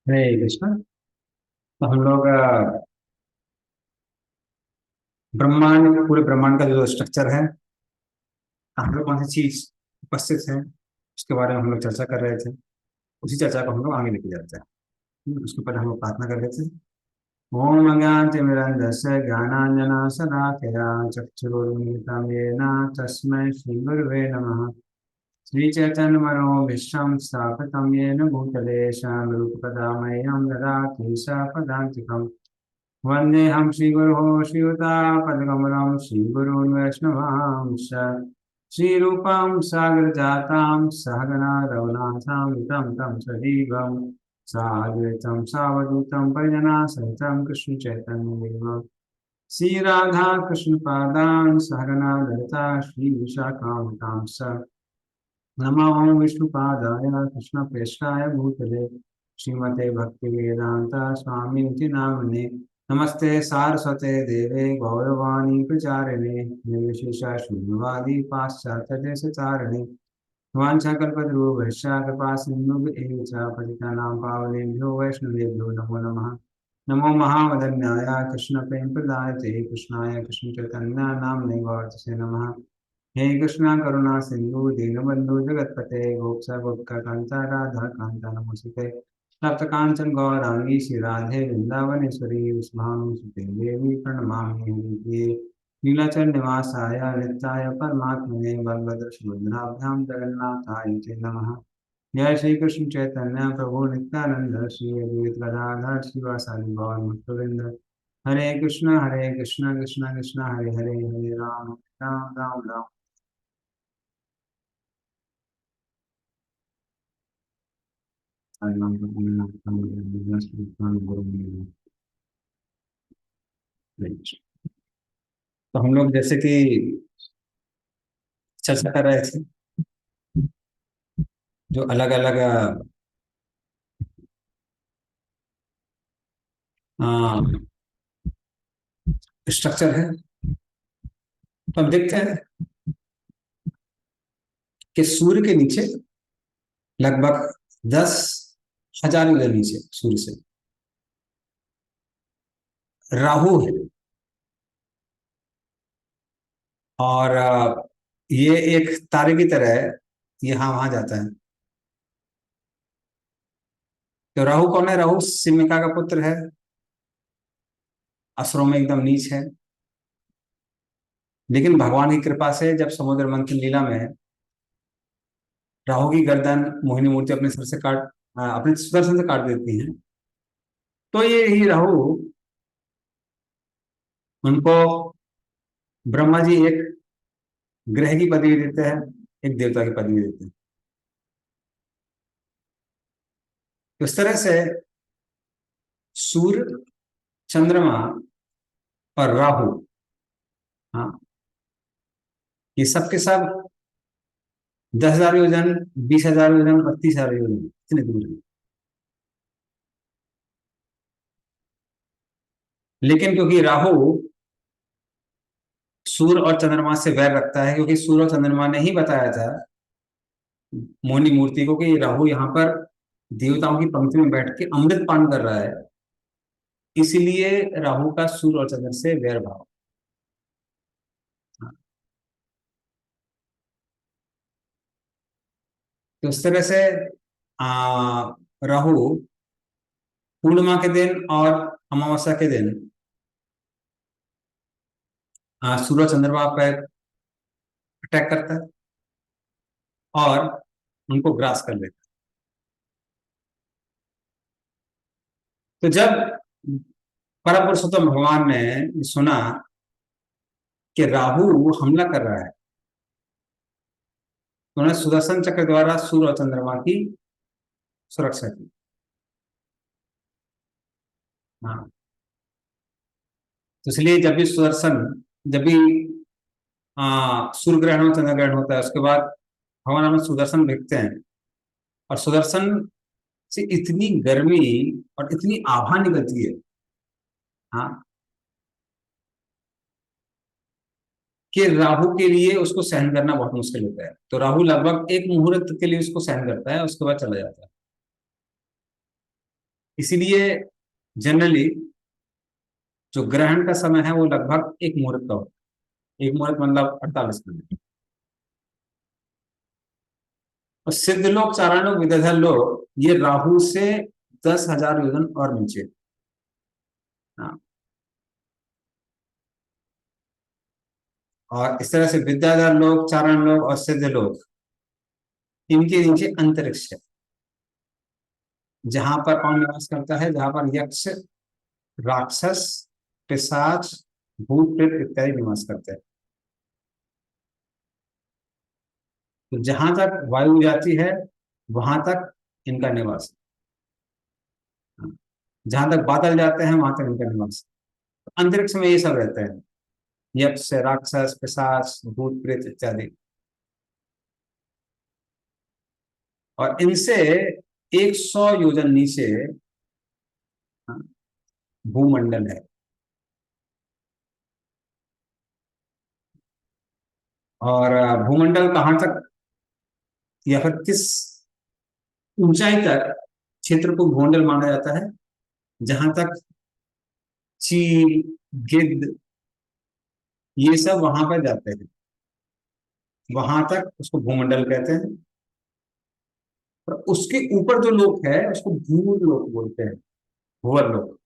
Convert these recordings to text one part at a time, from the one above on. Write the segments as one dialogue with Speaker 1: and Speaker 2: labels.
Speaker 1: हरे कृष्ण। तो हम लोग ब्रह्मांड, पूरे ब्रह्मांड का जो स्ट्रक्चर है, हम लोग कौन सी चीज उपस्थित है, उसके बारे में हम लोग चर्चा कर रहे थे। उसी चर्चा को हम लोग आगे लेके जाते हैं। उसके पहले हम लोग प्रार्थना कर रहे थे। ओम अज्ञानतिमिरन्धस्य ज्ञानाञ्जनशलाकया चक्षुरुन्मिलितं येन तस्मै श्रीगुरुवे नमः। श्रीचैतन्यमनोभीष्टं स्थापितं येन भूतले स्वयं मह्यं ददाति स पदान्तिकम्। वन्देऽहं श्रीगुरोः श्रीयुतापदकमलं श्रीगुरून् वैष्णवांश्च श्रीरूपां सागरजातां सहगना रघुनाथां तं तं सजीवं साद्वैतं सावधूतं परिजनासहितं कृष्णचैतन्यदेवं श्रीराधा कृष्णपादान् सहगना ललिता श्रीविशाखान्तांश्च नमो विष्णुपादाय कृष्णप्रेष्ठाय भूतले श्रीमते भक्तिवेदांत स्वामी नामने। नमस्ते सारस्वते देवे गौरवाणी प्रचारिणे निर्विशेष शून्यवादी पाश्चात्य देशतारिणे वाञ्छाकल्पतरुभ्यश्च कृपा सिन्धुभ्येव च पतितानां पावनेभ्यो वैष्णवेभ्यो नमो नमः। नमो महावदन्याय कृष्णप्रेमप्रदायते कृष्णाय कृष्णचैतन्य नाम्ने गौरतसे नमः। हे कृष्णा करुणा सिंधु दीनबंधु जगतपते गोपसा गोपिका कांता राधा कांता नमोस्तुते। तप्त कांचन गौरांगी श्री राधे वृंदावनेश्वरी विष्णुसुते देवी प्रणमामि हरिप्रिये। नीलाचल निवासाय नित्याय परमात्मने बलभद्र सुभद्राभ्यां जगन्नाथाय ते नमः। जय श्री कृष्ण चैतन्य प्रभु नित्यानंद श्री अद्वैत गदाधर श्रीवासादि गौर भक्तवृंद। हरे कृष्ण कृष्ण कृष्ण हरे हरे, हरे राम राम राम राम। तो हम लोग जैसे कि चर्चा कर रहे थे, जो अलग अलग स्ट्रक्चर है, तो हम देखते हैं कि सूर्य के नीचे लगभग 10,000 मीटर नीचे सूर्य से राहु है। और ये एक तारे की तरह है, यहाँ वहां जाता है। तो राहु कौन है? राहु सिमिका का पुत्र है, असुरों में एकदम नीच है। लेकिन भगवान की कृपा से जब समुद्र मंथन लीला में राहु की गर्दन मोहिनी मूर्ति अपने सर से काट अपने सुदर्शन से काट देती है, तो ये ही राहु उनको ब्रह्मा जी एक ग्रह की पदवी देते हैं, एक देवता की पदवी देते हैं। तो इस तरह से सूर्य, चंद्रमा और राहु, हाँ, ये सब के सब 10,000 योजन, 20,000 योजन और 30,000 योजन इतने दूर है। लेकिन क्योंकि राहु सूर्य और चंद्रमा से वैर रखता है, क्योंकि सूर्य और चंद्रमा ने ही बताया था मोहिनी मूर्ति को कि राहु यहाँ पर देवताओं की पंक्ति में बैठ के अमृत पान कर रहा है, इसलिए राहु का सूर्य और चंद्र से वैर भाव। तो इस तरह से आ, राहु पूर्णिमा के दिन और अमावस्या के दिन सूर्य चंद्रमा पर अटैक करता है और उनको ग्रास कर लेता है। तो जब परम पुरुषोत्तम भगवान ने सुना कि राहु हमला कर रहा है, तो उन्होंने सुदर्शन चक्र द्वारा सूर्य और चंद्रमा की सुरक्षा की। हाँ, तो इसलिए जब भी सूर्य ग्रहण और चंद्र ग्रहण होता है, उसके बाद भगवान हमें सुदर्शन भेजते हैं। और सुदर्शन से इतनी गर्मी और इतनी आभा निकलती है, हाँ, कि राहु के लिए उसको सहन करना बहुत मुश्किल होता है। तो राहु लगभग एक मुहूर्त के लिए उसको सहन करता है, उसके बाद चला जाता है। इसीलिए जनरली जो ग्रहण का समय है वो लगभग एक मुहूर्त का होता है। एक मुहूर्त मतलब 48 मिनट। और सिद्ध लोग, चारण लोग, विदर्भ लोग, ये राहु से 10,000 योजन और नीचे। हाँ। और इस तरह से विद्याधर लोग, चारण लोग और सिद्ध लोग, इनके नीचे अंतरिक्ष है, जहां पर कौन निवास करता है? जहां पर यक्ष, राक्षस, पिशाच, भूत प्रेत इत्यादि निवास करते हैं। तो जहां तक वायु जाती है वहां तक इनका निवास है। जहां तक बादल जाते हैं वहां तक इनका निवास है। तो अंतरिक्ष में ये सब रहते हैं, यक्ष, राक्षस, पिशाच, भूत प्रेत इत्यादि। और इनसे 100 योजन नीचे भूमंडल है। और भूमंडल कहाँ तक या फिर किस ऊंचाई तक क्षेत्र को भूमंडल माना जाता है? जहां तक चील, गिद्ध, ये सब वहां पर जाते हैं, वहां तक उसको भूमंडल कहते हैं। और उसके ऊपर जो लोक है उसको भूर लोक बोलते हैं, भूवर लोक,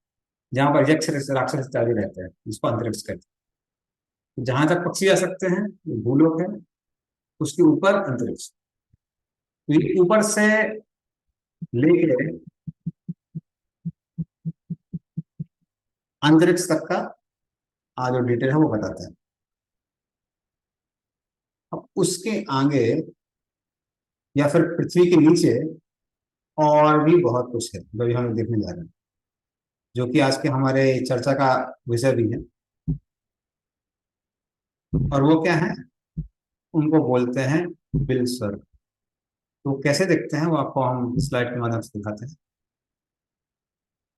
Speaker 1: जहां पर यक्ष, राक्षस इत्यादि रहते हैं, जिसको अंतरिक्ष कहते हैं। जहां तक पक्षी जा सकते हैं वो भूलोक है, उसके ऊपर अंतरिक्ष। तो ये ऊपर से लेके अंतरिक्ष तक का आज जो डिटेल है वो बताते हैं। अब उसके आगे या फिर पृथ्वी के नीचे और भी बहुत कुछ है जो हम देखने जा रहे हैं, जो कि आज के हमारे चर्चा का विषय भी है। और वो क्या है? उनको बोलते हैं बिल स्वर्ग। तो कैसे देखते हैं वो आपको हम स्लाइड के माध्यम से दिखाते हैं।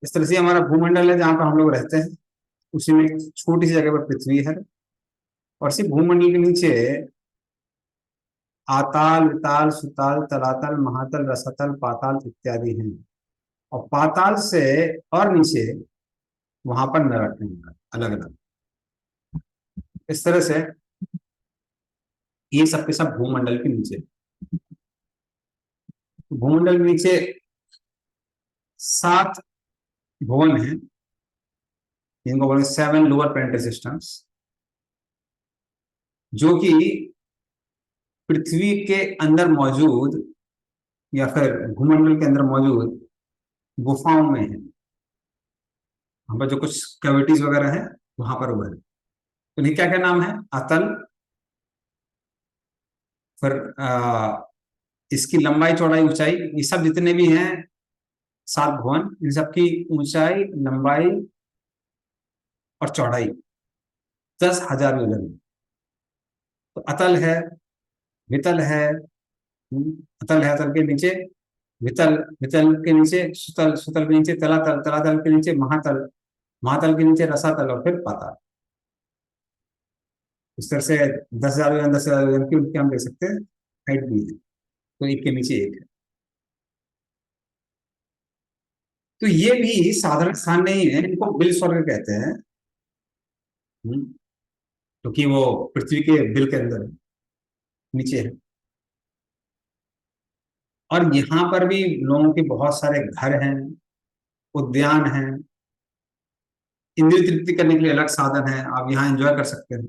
Speaker 1: इस तरह से हमारा भूमंडल है जहाँ पर हम लोग रहते हैं, उसी में एक छोटी सी जगह पर पृथ्वी है। और इसी भूमंडल के नीचे आताल, विताल, सुताल, तलातल, महातल, रसातल, पाताल इत्यादि हैं। और पाताल से और नीचे वहां पर नरक है, अलग अलग। इस तरह से ये सब के सब भूमंडल के नीचे। भूमंडल के नीचे 7 भुवन हैं, जिनको बोले 7 लोअर प्लैनेटरी सिस्टम्स, जो कि पृथ्वी के अंदर मौजूद या फिर भूमंडल के अंदर मौजूद गुफाओं में है। वहां पर जो कुछ कैविटीज वगैरह है वहां पर वो है। तो इनके क्या क्या नाम है? अतल, फिर इसकी लंबाई, चौड़ाई, ऊंचाई, ये सब जितने भी हैं 7 भुवन, इन सबकी ऊंचाई, लंबाई और चौड़ाई 10,000 योजन। तो अतल है, वितल है, अतल है, अतल के नीचे वितल, वितल के नीचे सुतल, सुतल के नीचे तलातल, तलातल के नीचे महातल, महातल के नीचे रसातल और फिर पाताल। इस तरह से 10,000 योजन, 10,000 योजन की उनकी हम देख सकते हैं हाइट भी है। तो एक के नीचे एक है। तो ये भी साधारण स्थान नहीं है, इनको बिल स्वर्ग कहते हैं। क्योंकि वो पृथ्वी के बिल के अंदर है, नीचे है। और यहाँ पर भी लोगों के बहुत सारे घर हैं, उद्यान हैं, इंद्रिय तृप्ति करने के लिए अलग साधन है, आप यहाँ एंजॉय कर सकते हैं।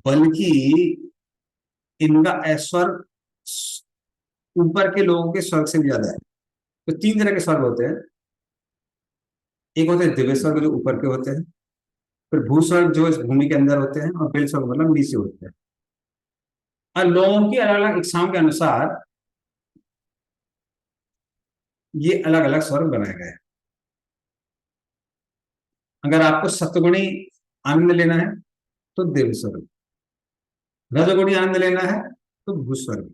Speaker 1: बल्कि इनका ऐश्वर्य ऊपर के लोगों के स्वर्ग से भी ज्यादा है। तो 3 तरह के स्वर्ग होते हैं। एक होते हैं दिव्य स्वर्ग जो ऊपर के होते हैं, फिर भूस्वर्ग जो इस भूमि के अंदर होते हैं, और बिल स्वर्ग मतलब नीचे होते हैं। और लोगों की अलग अलग इच्छाओं के अनुसार ये अलग अलग स्वर्ग बनाए गए हैं। अगर आपको सत्वगुणी आनंद लेना है तो दिव्य स्वर्ग, रजोगुणी आनंद लेना है तो भूस्वर्ग,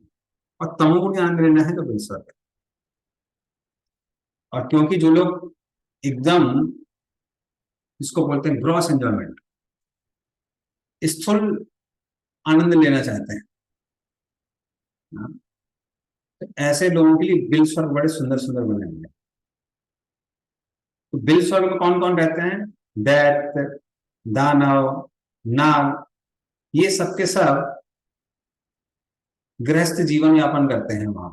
Speaker 1: और तमोगुणी आनंद लेना है तो बिल स्वर्ग। और क्योंकि जो लोग एकदम, इसको बोलते हैं ग्रॉस एंजॉयमेंट, स्थूल आनंद लेना चाहते हैं, हाँ, तो ऐसे लोगों के लिए बिल स्वर्ग बड़े सुंदर सुंदर बने हुए हैं। तो बिल स्वर्ग में कौन कौन रहते हैं? दैत्य, दानव, नाग, ये सब के सब गृहस्थ जीवन यापन करते हैं वहां।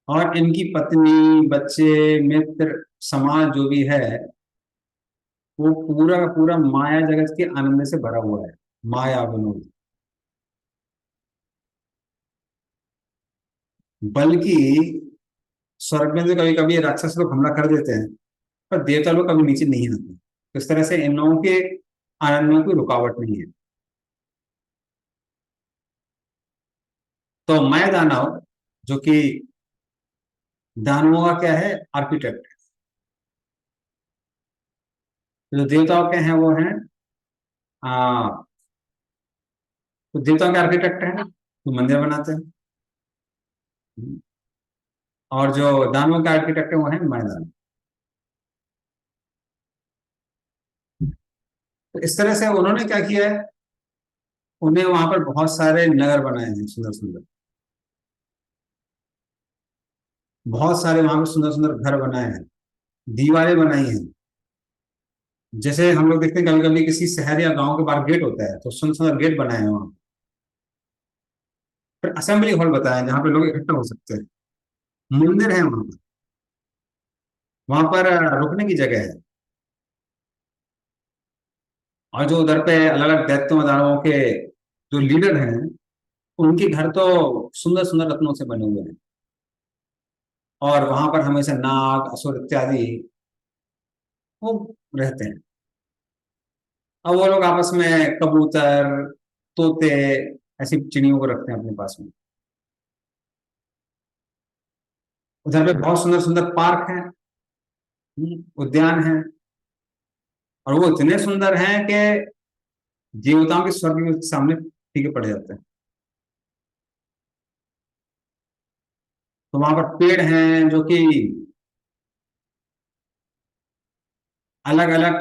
Speaker 1: और इनकी पत्नी, बच्चे, मित्र, समाज जो भी है, वो पूरा का पूरा माया जगत के आनंद से भरा हुआ है। माया विनोद। बल्कि स्वर्ग में तो कभी कभी राक्षस लोग हमला कर देते हैं, पर देवता लोग कभी नीचे नहीं आते। तो इस तरह से इन लोगों के आनंद में कोई रुकावट नहीं है। तो मैं दानव, जो कि दानवों का क्या है, आर्किटेक्ट। जो देवताओं के हैं वो हैं आ, तो देवताओं के आर्किटेक्ट हैं तो मंदिर बनाते हैं। और जो दानवों के आर्किटेक्ट है वो है मैं दानव। तो इस तरह से उन्होंने क्या किया है, उन्हें वहां पर बहुत सारे नगर बनाए हैं, सुंदर सुंदर। बहुत सारे वहां पर सुंदर सुंदर घर बनाए हैं, दीवारें बनाई हैं। जैसे हम लोग देखते हैं कभी कभी किसी शहर या गांव के बाहर गेट होता है, तो सुंदर सुंदर गेट बनाए हैं वहां। फिर असेंबली हॉल बताया है, जहाँ पे लोग इकट्ठा हो सकते हैं। मंदिर है वहां पर। वहां पर रुकने की जगह है। और जो उधर पे अलग अलग दैत्यों दानवों के जो लीडर हैं, उनके घर तो सुंदर सुंदर रत्नों से बने हुए हैं। और वहां पर हमेशा नाग, असुर इत्यादि वो रहते हैं। अब वो लोग आपस में कबूतर, तोते, ऐसी चिड़ियों को रखते हैं अपने पास में। उधर पे बहुत सुंदर सुंदर पार्क हैं, उद्यान हैं। और वो इतने सुंदर हैं कि देवताओं के स्वर्ग के सामने फीके पड़ जाते हैं। तो वहां पर पेड़ हैं जो कि अलग अलग,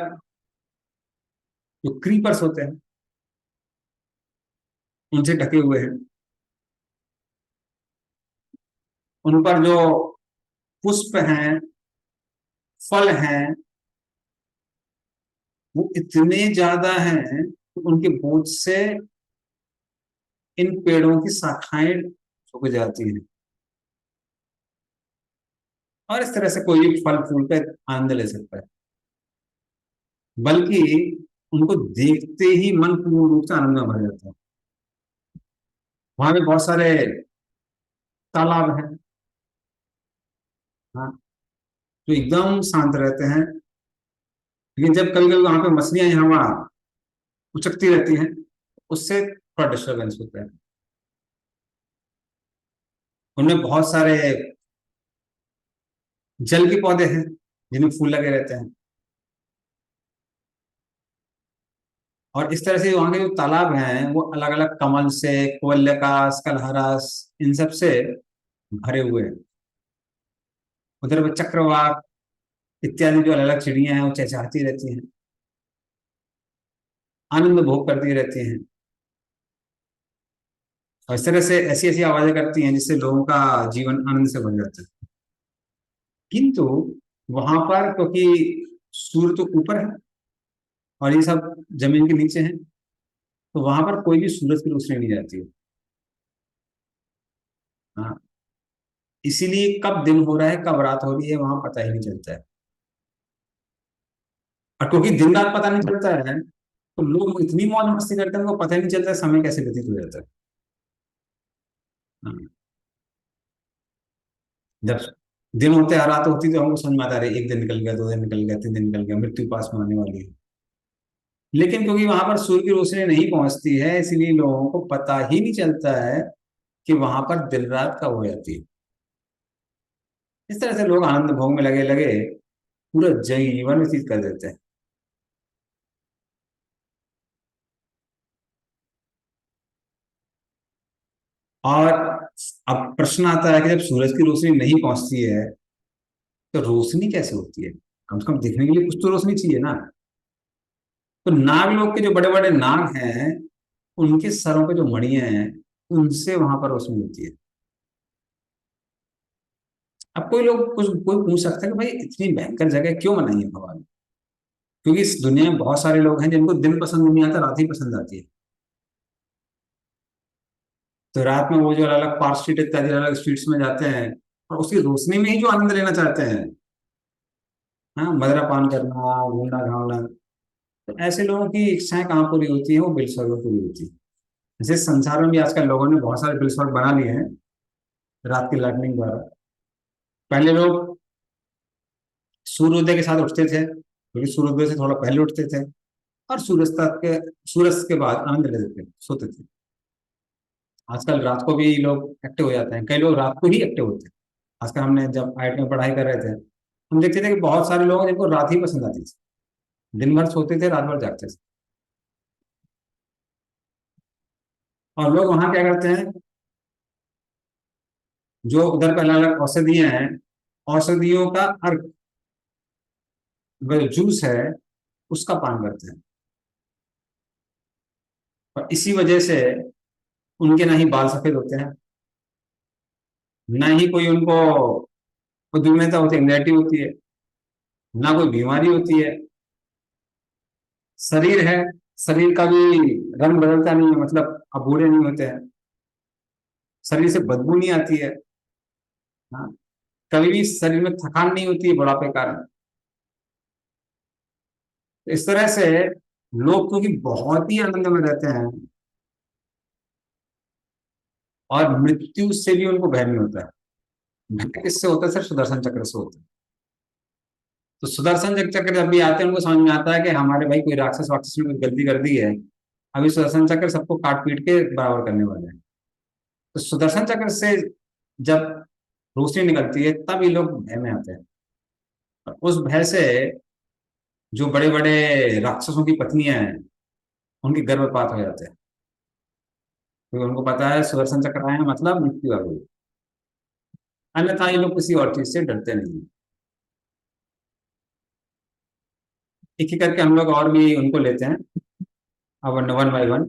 Speaker 1: जो क्रीपर्स होते हैं, उनसे ढके हुए हैं। उन पर जो पुष्प हैं, फल हैं, वो इतने ज्यादा हैं कि उनके बोझ से इन पेड़ों की शाखाएं झुक जाती हैं। और इस तरह से कोई भी फल फूल पे आनंद ले सकता है। बल्कि उनको देखते ही मन पूर्ण रूप से आनंद में भर जाता है। वहां पे बहुत सारे तालाब हैं, हाँ, जो एकदम शांत रहते हैं। लेकिन जब कभी कभी वहां पे मछलियां यहाँ वहाँ उचकती रहती हैं, उससे थोड़ा डिस्टर्बेंस होता है। उनमें बहुत सारे जल के पौधे हैं, जिनमें फूल लगे रहते हैं। और इस तरह से वहां के जो तालाब हैं वो अलग अलग कमल से, कोयलकास, कलहरास, इन सब से भरे हुए हैं। उधर पे चक्रवाक इत्यादि जो अलग अलग चिड़ियां हैं वो चहचहाती रहती हैं, आनंद भोग करती रहती हैं। और इस तरह से ऐसी ऐसी आवाजें करती हैं जिससे लोगों का जीवन आनंद से भर जाता है। किंतु वहां पर, क्योंकि सूर्य तो ऊपर है और ये सब जमीन के नीचे है, तो वहां पर कोई भी सूरज की रोशनी नहीं जाती है। हाँ, इसीलिए कब दिन हो रहा है कब रात हो रही है वहां पता ही नहीं चलता है। और क्योंकि दिन रात पता नहीं चलता है, तो लोग इतनी मौज मस्ती करते हैं उनको पता ही नहीं चलता है समय कैसे व्यतीत हो जाता है। हाँ, जब दिन होते हैं रात होती तो हमको समझ में आता है, अरे एक दिन निकल गया, दो दिन निकल गया, तीन दिन निकल गया, मृत्यु पास में आने वाली है। लेकिन क्योंकि वहां पर सूर्य की रोशनी नहीं पहुंचती है, इसीलिए लोगों को पता ही नहीं चलता है कि वहां पर दिन रात कब हो जाती है। इस तरह से लोग आनंद भोग में लगे लगे पूरा जीवन व्यतीत कर देते हैं। और अब प्रश्न आता है कि जब सूरज की रोशनी नहीं पहुंचती है तो रोशनी कैसे होती है? कम से कम देखने के लिए कुछ तो रोशनी चाहिए ना। तो नाग लोग के जो बड़े बड़े नाग हैं, उनके सरों पे जो मणियां हैं, उनसे वहां पर रोशनी होती है। अब कोई लोग कुछ कोई पूछ सकता है कि भाई इतनी भयंकर जगह क्यों बनाई है भगवान ने? क्योंकि इस दुनिया में बहुत सारे लोग हैं जिनको दिन पसंद नहीं आता, रात ही पसंद आती है। तो रात में वो जो अलग अलग पार्क स्ट्रीट इत्यादि अलग स्ट्रीट्स में जाते हैं और उसकी रोशनी में ही जो आनंद लेना चाहते हैं, हाँ, मदिरा पान करना, घूमना घामना, तो ऐसे लोगों की इच्छाएं कहाँ पूरी होती है? वो बिल स्वर्ग में पूरी होती है। जैसे संसार में भी आजकल लोगों ने बहुत सारे बिल स्वर्ग बना लिए हैं रात की लाइटनिंग द्वारा। पहले लोग सूर्योदय के साथ उठते थे, क्योंकि सूर्योदय से थोड़ा पहले उठते थे, और सूर्यास्त के बाद आनंद लेते थे, सोते थे। आजकल रात को भी लोग एक्टिव हो जाते हैं, कई लोग रात को ही एक्टिव होते हैं। आजकल हमने जब आईआईटी में पढ़ाई कर रहे थे, हम देखते थे कि बहुत सारे लोग हैं जिनको रात ही पसंद आती थी, दिन भर सोते थे, रात भर जागते थे। और लोग वहां क्या करते हैं, जो उधर पे अलग अलग औषधियां हैं, औषधियों का अर्क, वो जूस है, उसका पान करते हैं। और इसी वजह से उनके ना ही बाल सफेद होते हैं, ना ही कोई उनको उद्विग्नता होती है, एंग्जाइटी होती है, ना कोई बीमारी होती है। शरीर है, शरीर का भी रंग बदलता नहीं है, मतलब अब बूढ़े नहीं होते हैं, शरीर से बदबू नहीं आती है। हाँ, कभी भी शरीर में थकान नहीं होती है बुढ़ापे के कारण। तो इस तरह से लोग क्योंकि बहुत ही आनंद में रहते हैं, और मृत्यु से भी उनको भय नहीं होता है। भय किससे होता है? सिर्फ सुदर्शन चक्र से होता है। तो सुदर्शन चक्र जब भी आते हैं, उनको समझ में आता है कि हमारे भाई कोई राक्षस वाक्षस ने कुछ गलती कर दी है, अभी सुदर्शन चक्र सबको काट पीट के बराबर करने वाले हैं। तो सुदर्शन चक्र से जब रोशनी निकलती है, तब ये लोग भय में आते हैं। और उस भय से जो बड़े बड़े राक्षसों की पत्नियां हैं, उनके गर्भपात हो जाते हैं, क्योंकि उनको पता है सुदर्शन चक्र आए हैं मतलब मृत्यु आ गई। अन्यथा ये लोग किसी और चीज से डरते नहीं। एक एक करके हम लोग और भी उनको लेते हैं, अब वन बाई वन।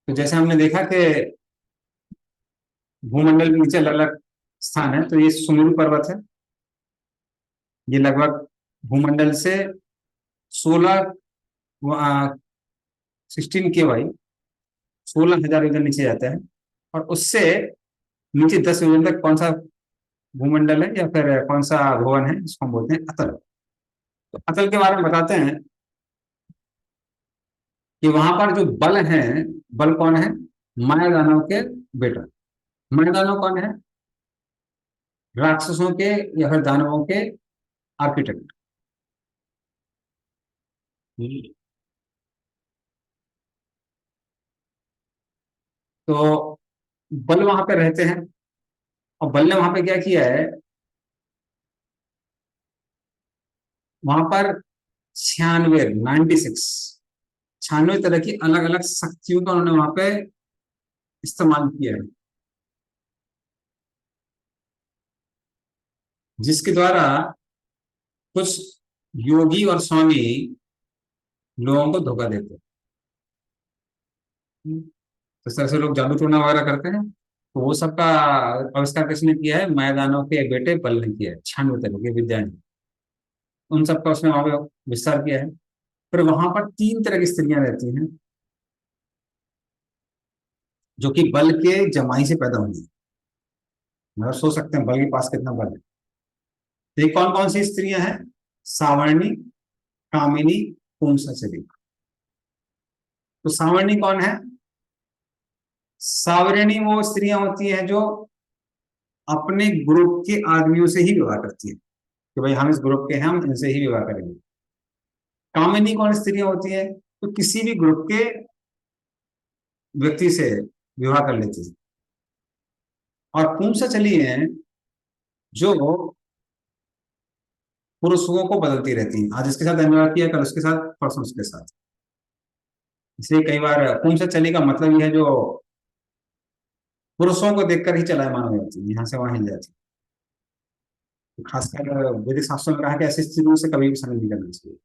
Speaker 1: तो जैसे हमने देखा कि भूमंडल के नीचे अलग अलग स्थान है, तो ये सुमेरु पर्वत है। ये लगभग भूमंडल से 16 16 kY, 16,000 मीटर नीचे जाता है। और उससे नीचे 10 मीटर तक कौन सा भूमंडल है या फिर कौन सा भवन है, इसको हम बोलते हैं अतल। तो अतल के बारे में बताते हैं कि वहां पर जो बल है, बल कौन है? माया दानव के बेटा। माया दानव कौन है? राक्षसों के या फिर दानवों के आर्किटेक्ट। तो बल वहां पे रहते हैं, और बल ने वहां पे क्या किया है, वहां पर 96 96 तरह की अलग अलग शक्तियों का उन्होंने वहां पे इस्तेमाल किया है, जिसके द्वारा कुछ योगी और स्वामी लोगों को धोखा देते हैं। तो इस तरह से लोग जादू टोना वगैरह करते हैं, तो वो सबका आविष्कार किसने किया है? मायादानव के बेटे बल ने किया है, 96 तरह की विद्या ने, उन सबका उसने वहां पे विस्तार किया है। फिर वहां पर 3 तरह की स्त्रियां रहती हैं, जो कि बल के जमाई से पैदा हुई है। मतलब सोच सकते हैं बल के पास कितना बल है। तो ये कौन कौन सी स्त्रियां हैं? सावर्णी, कामिनी, पुंसचरी। तो सावर्णी कौन है? सावरणी वो स्त्रियां होती हैं जो अपने ग्रुप के आदमियों से ही विवाह करती है, कि भाई हम इस ग्रुप के हैं, हम इनसे ही विवाह करेंगे। कामिनी कौन स्त्रियां होती है? तो किसी भी ग्रुप के व्यक्ति से विवाह कर लेती है। और पुंसचली हैं जो पुरुषों को बदलती रहती हैं, आज इसके साथ विवाह किया, कल उसके साथ, परसों उसके साथ। इसलिए कई बार पुंसचली का मतलब यह है जो पुरुषों को देखकर ही चलायमान हो जाती है, यहाँ से वहां हिल जाती है। खासकर वैदिक शास्त्रों में कहा कि ऐसी स्त्रियों से कभी भी संग नहीं करना चाहिए।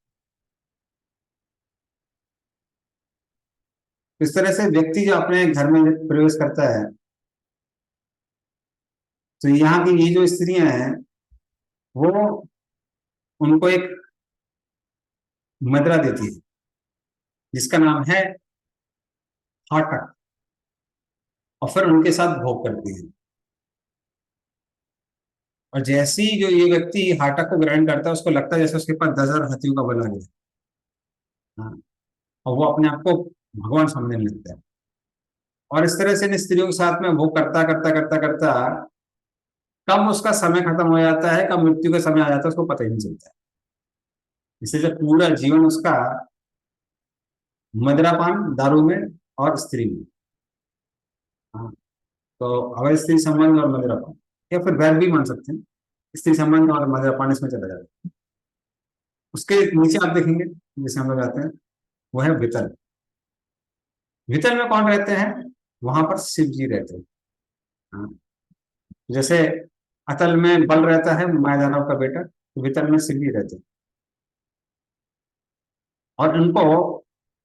Speaker 1: इस तरह से व्यक्ति जो अपने घर में प्रवेश करता है, तो यहाँ की ये जो स्त्रियां हैं वो उनको एक मदरा देती है जिसका नाम है हाटक, और फिर उनके साथ भोग करती है। और जैसे ही जो ये व्यक्ति हाटक को ग्रहण करता है उसको लगता है जैसे उसके पास 10,000 हाथियों का बल आ गया। हाँ, और वो अपने आप को भगवान समझने लगता है। और इस तरह से इन स्त्रियों के साथ में वो करता करता करता करता कब उसका समय खत्म हो जाता है, कब मृत्यु का समय आ जाता है, उसको पता ही नहीं चलता है। इसलिए जब पूरा जीवन उसका मदिरापान, दारू में और स्त्री में। हाँ, तो अवैध स्त्री संबंध और मदिरापान, या फिर वैध भी मान सकते हैं, स्त्री संबंध और मदिरापान इसमें चला जाता है। उसके नीचे आप देखेंगे जैसे हम लोग जाते हैं, वो है वितल। वितल में कौन रहते हैं? वहां पर शिव जी रहते हैं। हाँ, जैसे अतल में बल रहता है, मायादानव का बेटा, तो वितल में शिव जी रहते हैं। और इनको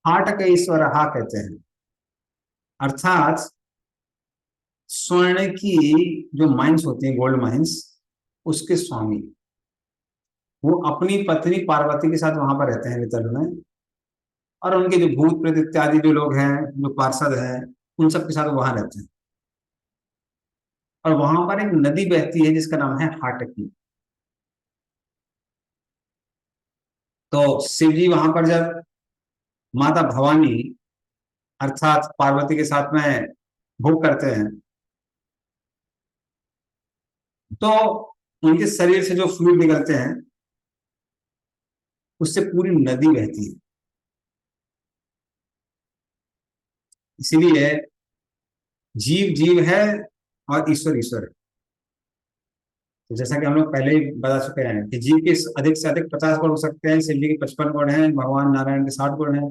Speaker 1: हाट के ईश्वर हा कहते हैं, अर्थात स्वर्ण की जो माइंस होती हैं, गोल्ड माइंस, उसके स्वामी। वो अपनी पत्नी पार्वती के साथ वहां पर रहते हैं वितल में, और उनके जो भूत प्रेत इत्यादि जो लोग हैं, जो पार्षद हैं, उन सब के साथ वहां रहते हैं। और वहां पर एक नदी बहती है जिसका नाम है हाटकी। तो शिव जी वहां पर जब माता भवानी अर्थात पार्वती के साथ में भोग करते हैं, तो उनके शरीर से जो फ्लूइड निकलते हैं उससे पूरी नदी बहती है। इसीलिए जीव जीव है और ईश्वर ईश्वर है। तो जैसा कि हम लोग पहले ही बता चुके हैं कि जीव के अधिक से अधिक 50 गुण हो सकते हैं, शिव जी के 55 गुण हैं, भगवान नारायण के 60 गुण हैं,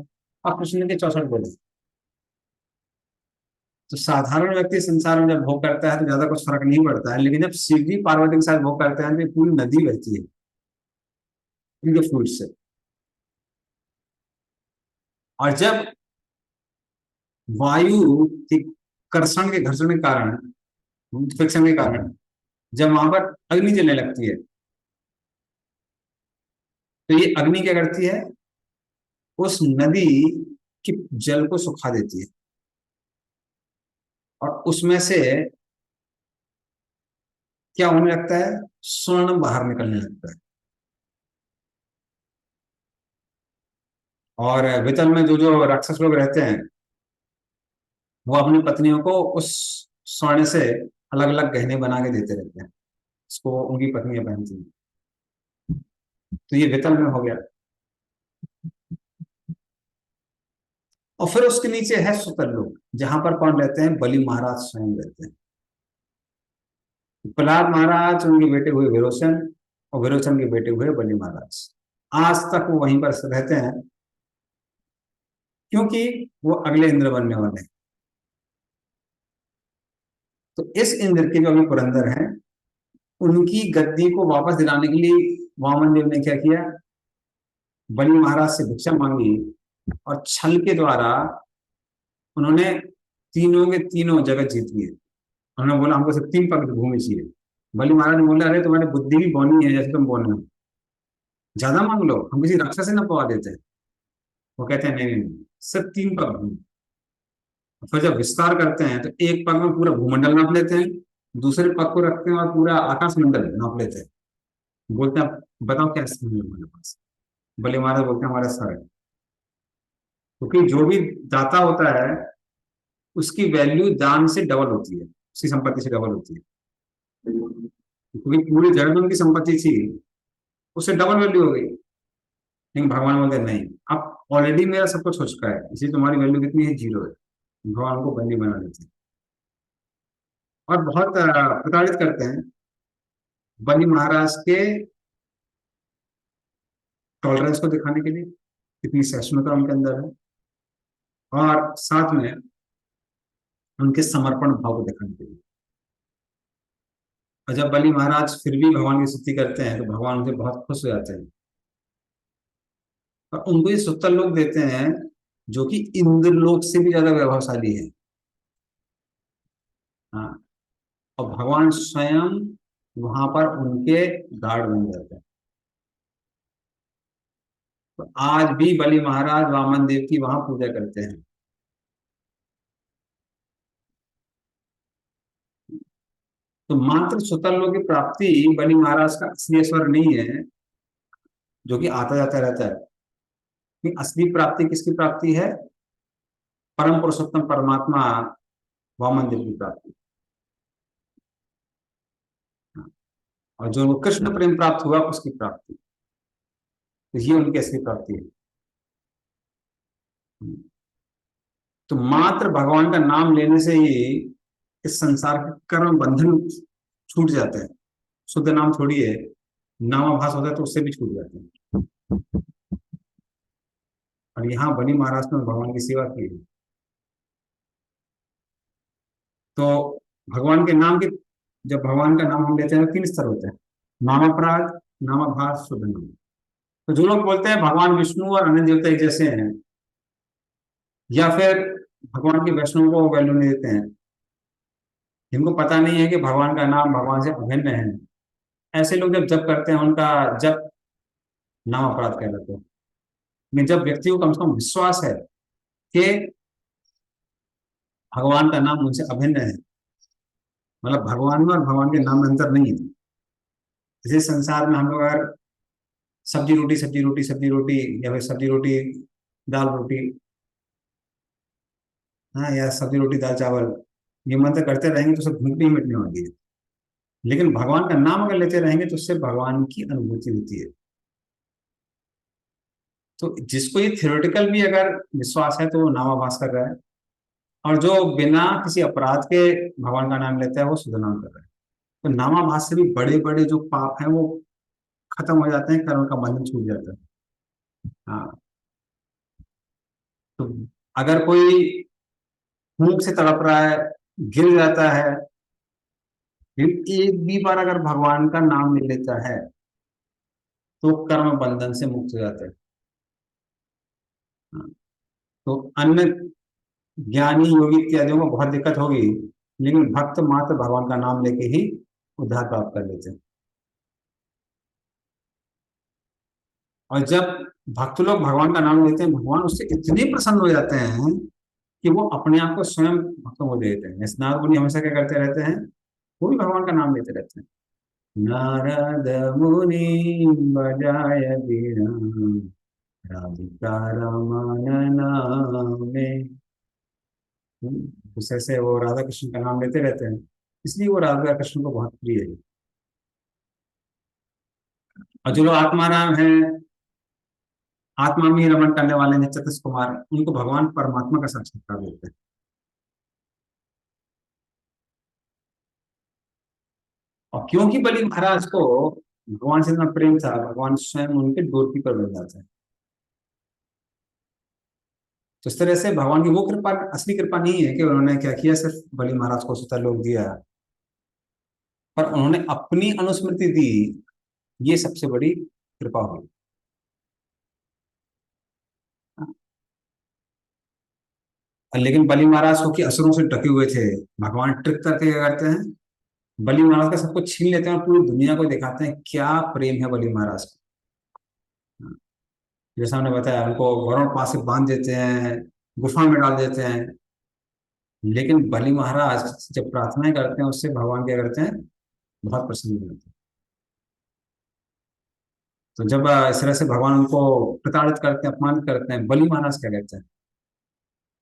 Speaker 1: और कृष्ण के 64 गुण हैं। तो साधारण व्यक्ति संसार में जब भोग करता है तो ज्यादा कुछ फर्क नहीं पड़ता है, लेकिन जब शिव जी पार्वती के साथ भोग करते हैं तो ये पूरी नदी बहती है इनके फ्लूइड से। और जब वायु के कर्षण के घर्षण के कारण, फ्रिक्शन के कारण, जब वहां पर अग्नि जलने लगती है, तो ये अग्नि क्या करती है? उस नदी के जल को सुखा देती है, और उसमें से क्या होने लगता है? स्वर्ण बाहर निकलने लगता है। और वितल में जो जो राक्षस लोग रहते हैं वो अपनी पत्नियों को उस स्वर्ण से अलग अलग गहने बना के देते रहते हैं, इसको उनकी पत्नियां पहनती हैं। तो ये वितल में हो गया। और फिर उसके नीचे है सुतल लोक, जहां पर कौन रहते हैं? बलि महाराज स्वयं रहते हैं। प्रहलाद महाराज, उनके बेटे हुए विरोचन, और विरोचन के बेटे हुए बलि महाराज। आज तक वो वहीं पर रहते हैं, क्योंकि वो अगले इंद्र बनने वाले हैं। तो इस इंद्र के जो अभी पुरंदर हैं, उनकी गद्दी को वापस दिलाने के लिए वामन देव ने क्या किया? बलि महाराज से भिक्षा मांगी, और छल के द्वारा उन्होंने तीनों के तीनों जगत जीत लिए। उन्होंने बोला हमको सिर्फ 3 पग भूमि चाहिए। बलि महाराज ने बोला अरे तुम्हारी बुद्धि भी बौनी है जैसे तुम बोल रहे हो, ज्यादा मांग लो, हम किसी राक्षस से ना पवा देते हैं। वो कहते हैं नहीं नहीं नहीं, सिर्फ 3 पग भूमि। फिर जब विस्तार करते हैं तो एक पग में पूरा भूमंडल नाप लेते हैं, दूसरे पग को रखते हैं और पूरा आकाश मंडल नाप लेते हैं। बोलते हैं बताओ क्या स्कीम है हमारे पास? बलि महाराज बोलते हैं हमारा सर है। क्योंकि जो भी दाता होता है उसकी वैल्यू दान से डबल होती है, उसकी संपत्ति से डबल होती है। क्योंकि पूरी जड़ में उनकी संपत्ति थी, उससे डबल वैल्यू हो गई। लेकिन भगवान बोलते हैं नहीं, अब ऑलरेडी मेरा सब कुछ हो चुका है, इसलिए तुम्हारी वैल्यू कितनी है? 0 है। भगवान को बंदी बना देते हैं और बहुत प्रताड़ित करते हैं। बलि महाराज के टॉलरेंस को दिखाने के लिए, कितनी सहिष्णुता उनके अंदर है, और साथ में उनके समर्पण भाव को दिखाने के लिए। और जब बलि महाराज फिर भी भगवान की स्तुति करते हैं तो भगवान उनसे बहुत खुश हो जाते हैं, और उनको ये सुत्तर लोग देते हैं जो कि इंद्र लोक से भी ज्यादा वैभवशाली है। हाँ, और भगवान स्वयं वहां पर उनके गार्ड बन जाते हैं। तो आज भी बलि महाराज वामन देव की वहां पूजा करते हैं। तो मात्र सुतल लोक की प्राप्ति बलि महाराज का असली स्वर नहीं है, जो कि आता जाता रहता है। कि असली प्राप्ति किसकी प्राप्ति है? परम पुरुषोत्तम परमात्मा वामन देव की प्राप्ति। और जो कृष्ण प्रेम प्राप्त हुआ उसकी प्राप्ति, तो ये उनकी असली प्राप्ति है। तो मात्र भगवान का नाम लेने से ही इस संसार के कर्म बंधन छूट जाते हैं। शुद्ध नाम थोड़ी है, नामाभास होता है तो उससे भी छूट जाते हैं। और यहाँ बलि महाराज ने भगवान की सेवा की है। तो भगवान के नाम के, जब भगवान का नाम हम लेते हैं तो 3 स्तर होते हैं: नामापराध, नामाभास, शुद्ध नाम। तो जो लोग बोलते हैं भगवान विष्णु और अन्य देवता एक जैसे हैं, या फिर भगवान के वैष्णव को वैल्यू नहीं देते हैं, जिनको पता नहीं है कि भगवान का नाम भगवान से अभिन्न है, ऐसे लोग जब जप करते हैं उनका जप नाम अपराध कहलाते हैं। लेकिन जब व्यक्ति को कम से कम विश्वास है कि भगवान का नाम उनसे अभिन्न है, मतलब भगवान में और भगवान के नाम में अंतर नहीं है। इसी संसार में हम लोग अगर सब्जी रोटी सब्जी रोटी सब्जी रोटी, या फिर सब्जी रोटी दाल रोटी, हाँ, या सब्जी रोटी दाल चावल, ये मंत्र करते रहेंगे तो सब भूख नहीं मिटने वाली है। लेकिन भगवान का नाम अगर लेते रहेंगे तो उससे भगवान की अनुभूति होती है। तो जिसको ये थियोरेटिकल भी अगर विश्वास है तो वो नामाभास कर रहा है, और जो बिना किसी अपराध के भगवान का नाम लेता है वो शुद्ध नाम कर रहा है। तो नामाभास से भी बड़े बड़े जो पाप हैं वो खत्म हो जाते हैं, कर्म का बंधन छूट जाता है। हाँ। तो अगर कोई भूख से तड़प रहा है, गिर जाता है, फिर एक भी बार अगर भगवान का नाम ले लेता है तो कर्म बंधन से मुक्त हो जाता है। हाँ। तो अन्य ज्ञानी योगी इत्यादियों को बहुत दिक्कत होगी, लेकिन भक्त मात्र भगवान का नाम लेके ही उद्धार प्राप्त कर लेते हैं। और जब भक्त लोग भगवान का नाम लेते हैं, भगवान उससे इतने प्रसन्न हो जाते हैं कि वो अपने आप को स्वयं भक्तों को दे देते हैं। स्नान मुनि हमेशा क्या करते रहते हैं? वो भी भगवान का नाम लेते रहते हैं। नारद मुनि बजाय बीना, राधिका रमन नामे। उस ऐसे वो राधा कृष्ण का नाम लेते रहते हैं, इसलिए वो राधा कृष्ण को बहुत प्रिय है। और जो लोग आत्माराम है, आत्मा में ही रमन करने वाले हैं, चतुष कुमार, उनको भगवान परमात्मा का साक्षात्कार देते हैं। और क्योंकि बलि महाराज को भगवान से इतना प्रेम था, भगवान स्वयं उनके डोरकीपर बन जाते हैं। तो इस तरह से भगवान की वो कृपा असली कृपा नहीं है कि उन्होंने क्या किया, सिर्फ बलि महाराज को सुता लोग दिया, पर उन्होंने अपनी अनुस्मृति दी। ये सबसे बड़ी कृपा हुई। और लेकिन बलि महाराज को कि असुरों से ढके हुए थे, भगवान ट्रिक करके क्या करते हैं, बलि महाराज का सब कुछ छीन लेते हैं और पूरी दुनिया को दिखाते हैं क्या प्रेम है बलि महाराज का। जैसा हमने बताया, उनको वरुण पास से बांध देते हैं, गुफा में डाल देते हैं। लेकिन बलि महाराज जब प्रार्थनाएं करते हैं, उससे भगवान क्या करते हैं, बहुत प्रसन्न हो जाते हैं। तो जब इस तरह से भगवान उनको प्रताड़ित करते हैं, अपमानित करते हैं, बलि महाराज क्या कहते हैं?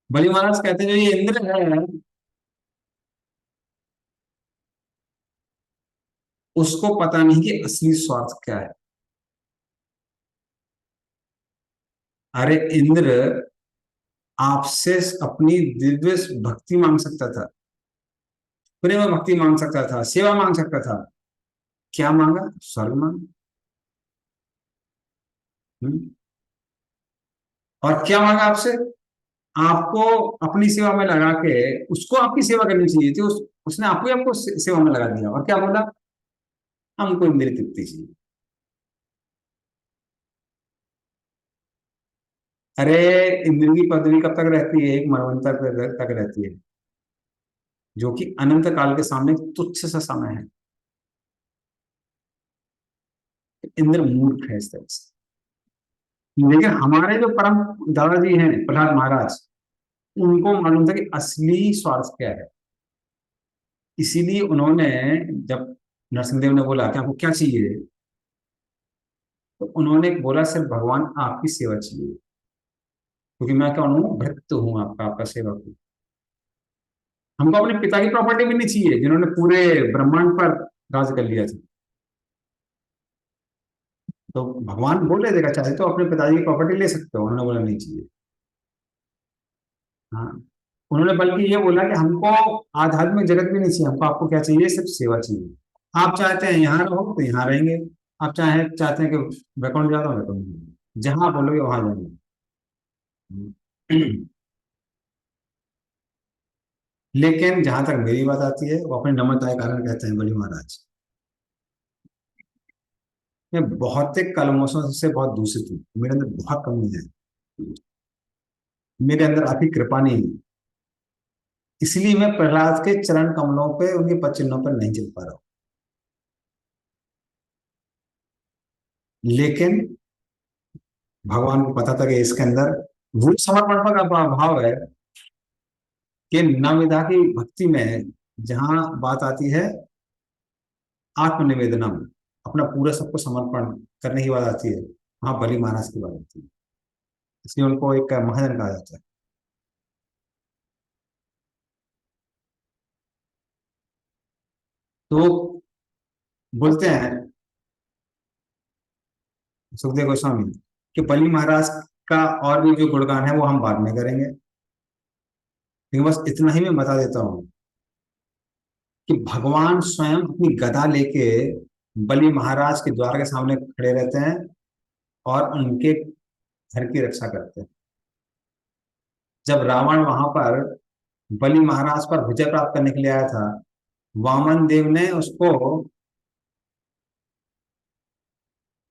Speaker 1: बलि महाराज कहते हैं जो ये इंद्र है, उसको पता नहीं कि असली स्वार्थ क्या है। अरे इंद्र आपसे अपनी दिव्य भक्ति मांग सकता था, प्रेम भक्ति मांग सकता था, सेवा मांग सकता था। क्या मांगा? स्वर्ग मांगा। हम्म। और क्या मांगा आपसे? आपको अपनी सेवा में लगा के उसको आपकी सेवा करनी चाहिए थी, उसने आपको ही आपको सेवा में लगा दिया। और क्या बोला? हमको इंद्रिय तृप्ति चाहिए। अरे इंद्र की पदवी कब तक रहती है? एक मनवंतर तक रहती है। जो कि अनंत काल के सामने तुच्छ सा समय है। इंद्र मूर्ख है इस तरह से। लेकिन हमारे जो परम दादाजी हैं प्रहलाद महाराज, उनको मालूम था कि असली स्वार्थ क्या है। इसीलिए उन्होंने, जब नरसिंहदेव ने बोला कि आपको क्या चाहिए, तो उन्होंने बोला सिर्फ भगवान आपकी सेवा चाहिए, क्योंकि मैं क्या हूँ, भक्त हूँ आपका, आपका सेवक हूँ। हमको अपने पिता की प्रॉपर्टी भी नहीं चाहिए जिन्होंने पूरे ब्रह्मांड पर राज कर लिया था। तो भगवान बोले देगा चाहे तो अपने पिताजी की प्रॉपर्टी ले सकते हो, उन्होंने बोला नहीं चाहिए। हाँ, उन्होंने बल्कि ये बोला कि हमको आध्यात्मिक जगत भी नहीं चाहिए, हमको आपको क्या चाहिए, सिर्फ सेवा चाहिए। आप चाहते हैं यहाँ रहो तो यहाँ रहेंगे, आप चाहते हैं कि वैकुंठ जा रहा हूँ वैकुंठ जाएंगे। जहां बोलोगे वहां जाएंगे। लेकिन जहां तक मेरी बात आती है, वो अपने नम्रता के कारण कहते हैं, बड़ी महाराज मैं भौतिक कलमों से बहुत दूषित हूँ, मेरे अंदर बहुत कमी है, मेरे अंदर आपकी कृपा नहीं है। इसलिए मैं प्रहलाद के चरण कमलों पे, उनके पद चिन्हों पर नहीं चल पा रहा हूँ। लेकिन भगवान को पता था कि इसके अंदर वो समर्पण का भाव है कि नवविधा की भक्ति में जहां बात आती है आत्मनिवेदनम, अपना पूरा सबको समर्पण करने की बात आती है, वहां बलि महाराज की बात आती है। इसलिए उनको एक महाजन कहा जाता है। तो बोलते हैं सुखदेव गोस्वामी कि बलि महाराज का और भी जो गुणगान है वो हम बाद में करेंगे, लेकिन बस इतना ही मैं बता देता हूँ कि भगवान स्वयं अपनी गदा लेके बलि महाराज के द्वार के सामने खड़े रहते हैं और उनके घर की रक्षा करते हैं। जब रावण वहां पर बलि महाराज पर विजय प्राप्त करने के लिए आया था, वामन देव ने उसको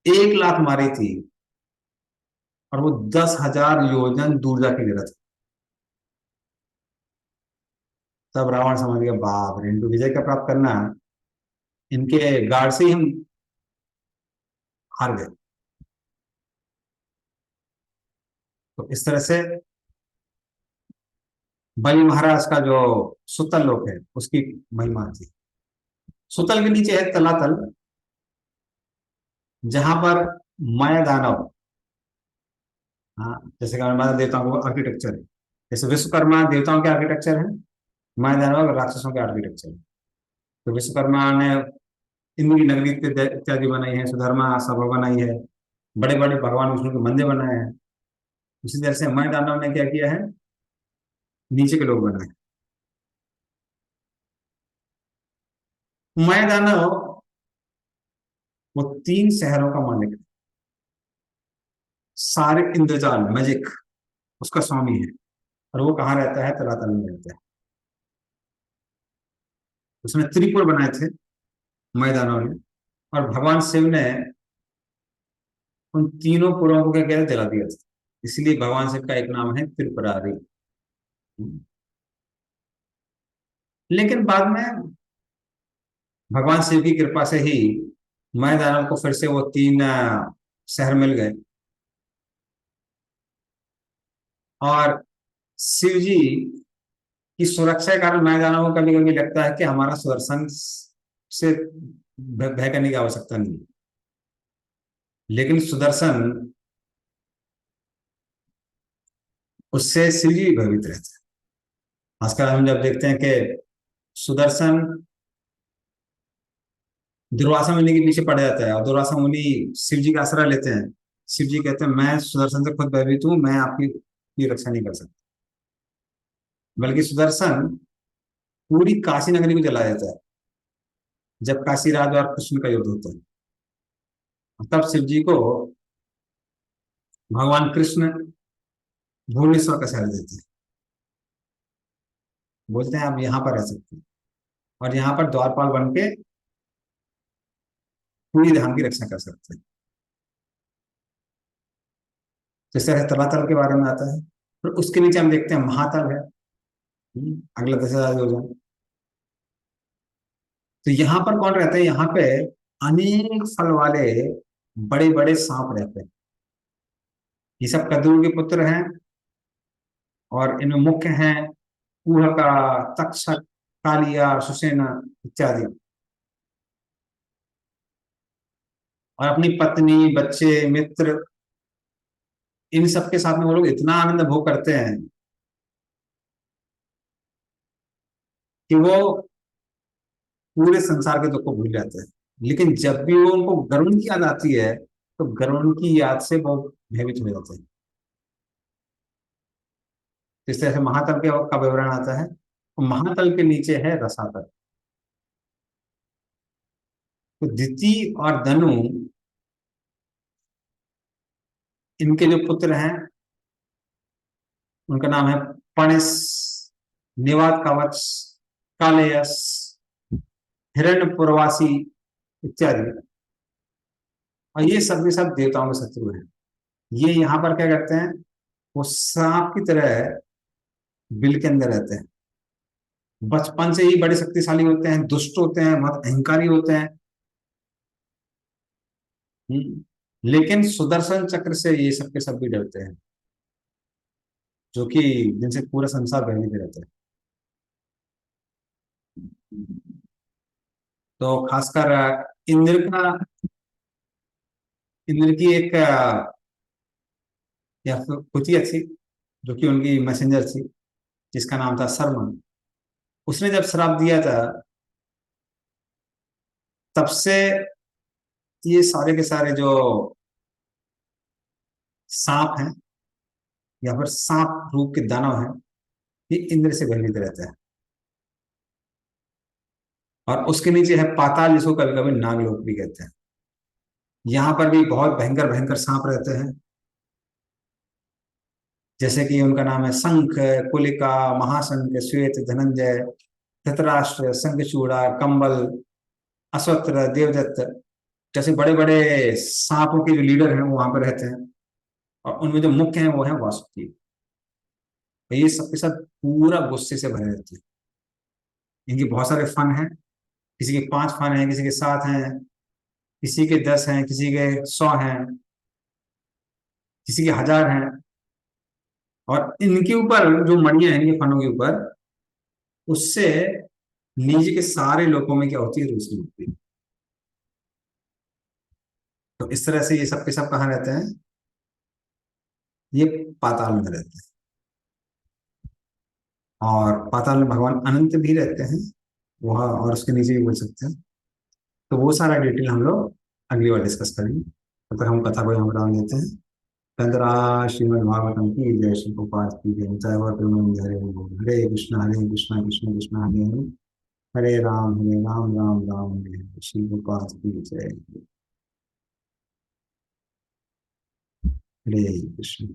Speaker 1: 1 लात मारी थी, और वो 10,000 योजन दूर जाके गिरा था। तब रावण समझ गया, बाप रे, इनको विजय क्या प्राप्त करना है, इनके गार्ड से ही हम हार गए। तो इस तरह से बलि महाराज का जो सुतल लोक है उसकी महिमा थी। सुतल के नीचे है तलातल, जहां पर माया दानव, हाँ, जैसे कि हमारे देवताओं का आर्किटेक्चर है, जैसे विश्वकर्मा देवताओं के आर्किटेक्चर है, माया दानव राक्षसों के आर्किटेक्चर है। तो विश्वकर्मा ने इंद्र की नगरी इत्यादि बनाई है, सुधर्मा सभा बनाई है, बड़े बड़े भगवान विष्णु के मंदिर बनाए हैं। उसी तरह से माया दानव ने क्या किया है, नीचे के लोग बनाए। माया दानव वो 3 शहरों का मालिक है, सारे इंद्रजाल मैजिक उसका स्वामी है, और वो कहाँ रहता है, तलातल में रहता है। उसने त्रिपुर बनाए थे मैदानों ने, और भगवान शिव ने उन तीनों पुरों को क्या किया था, जला दिया था। इसलिए भगवान शिव का एक नाम है त्रिपुरारी। लेकिन बाद में भगवान शिव की कृपा से ही मैदानों को फिर से वो 3 शहर मिल गए, और शिव जी की सुरक्षा के कारण मैदानों को कभी कभी लगता है कि हमारा सुदर्शन से भय करने की आवश्यकता नहीं है। लेकिन सुदर्शन, उससे शिव जी भी भयभीत रहते हैं। खासकर हम जब देखते हैं कि सुदर्शन दुर्वासा मुनि के पीछे पड़ जाता है, और दुर्वासा मुनि शिव जी का आसरा लेते हैं। शिव जी कहते हैं मैं सुदर्शन से खुद भयभीत हूँ, मैं आपकी की रक्षा नहीं कर सकता। बल्कि सुदर्शन पूरी काशी नगरी को जला देता है, जब काशी राज और कृष्ण का युद्ध होता है। तब शिव जी को भगवान कृष्ण भुवनेश्वर का शहर देते हैं, बोलते हैं आप यहाँ पर रह सकते हैं, और यहाँ पर द्वारपाल बन के पूरी धाम की रक्षा कर सकते हैं। तो इस तरह तलातल के बारे में आता है। फिर उसके नीचे हम देखते हैं महातल है, अगला 10,000 योजन। तो यहाँ पर कौन रहते हैं? यहाँ पे अनेक फल वाले बड़े बड़े सांप रहते हैं। ये सब कद्रुओं के पुत्र हैं, और इनमें मुख्य हैं कुहका, तक्षक, कालिया, सुसेना इत्यादि। और अपनी पत्नी, बच्चे, मित्र, इन सब के साथ में वो लोग इतना आनंद भोग करते हैं कि वो पूरे संसार के दुख को भूल जाते हैं। लेकिन जब भी वो उनको गरुड़ की याद आती है, तो गरुड़ की याद से वो भयभीत हो जाते हैं। जिस तरह से महातल के का विवरण आता है, तो महातल के नीचे है रसातल। तो दिति और धनु, इनके जो पुत्र हैं, उनका नाम है पणिस, निवात कवच, कालेयस, हिरण्यपुरवासी इत्यादि। और ये सब के सब देवताओं के शत्रु हैं। ये यहाँ पर क्या करते हैं? वो सांप की तरह बिल के अंदर रहते हैं। बचपन से ही बड़े शक्तिशाली होते हैं, दुष्ट होते हैं, बहुत अहंकारी होते हैं। लेकिन सुदर्शन चक्र से ये सब के सब भी डरते हैं, जो कि जिनसे पूरा संसार भयभीत रहता है। तो खासकर इंद्र का इंद्र की एक या फिर कुतिया थी, जो कि उनकी मैसेंजर थी, जिसका नाम था सरमन। उसने जब श्राप दिया था, तब से ये सारे के सारे जो सांप हैं, या फिर सांप रूप के दानव हैं, ये इंद्र से भयभीत रहते हैं। और उसके नीचे है पाताल, जिसको कभी कभी नागलोक भी कहते हैं। यहाँ पर भी बहुत भयंकर भयंकर सांप रहते हैं। जैसे कि उनका नाम है शंख, कुलिका, महाशंख, श्वेत, धनंजय, धृतराष्ट्र, शंखचूड़ा, कंबल, अश्वत्थ, देवदत्त, जैसे बड़े बड़े सांपों के जो लीडर हैं वो वहां पर रहते हैं। और उनमें जो मुख्य हैं वो है वासुकी। तो ये सबके साथ पूरा गुस्से से भरे रहते हैं। इनके बहुत सारे फन हैं। किसी के 5 फन हैं, किसी के 7 हैं, किसी के 10 हैं, किसी के 100 हैं, किसी के 1000 हैं। और इनके ऊपर जो मणियां हैं, इनके फनों के ऊपर, उससे नीचे के सारे लोगों में क्या होती है? रोशनी होती है। तो इस तरह से ये सब के सब कहाँ रहते हैं? ये पाताल में रहते हैं। और पाताल में भगवान अनंत भी रहते हैं वहाँ, और उसके नीचे भी बोल सकते हैं। तो वो सारा डिटेल हम लोग अगली बार डिस्कस करेंगे। तब तक हम कथा को यहाँ बता देते हैं। चंद्रा श्रीमद् भागवतम की जय, श्री गोपाल की जय, जय वर्तमान हरे बोल, हरे कृष्ण कृष्ण कृष्ण हरे हरे, हरे राम राम राम हरे हरे, श्री गोपाल की जय। हरे कृष्ण।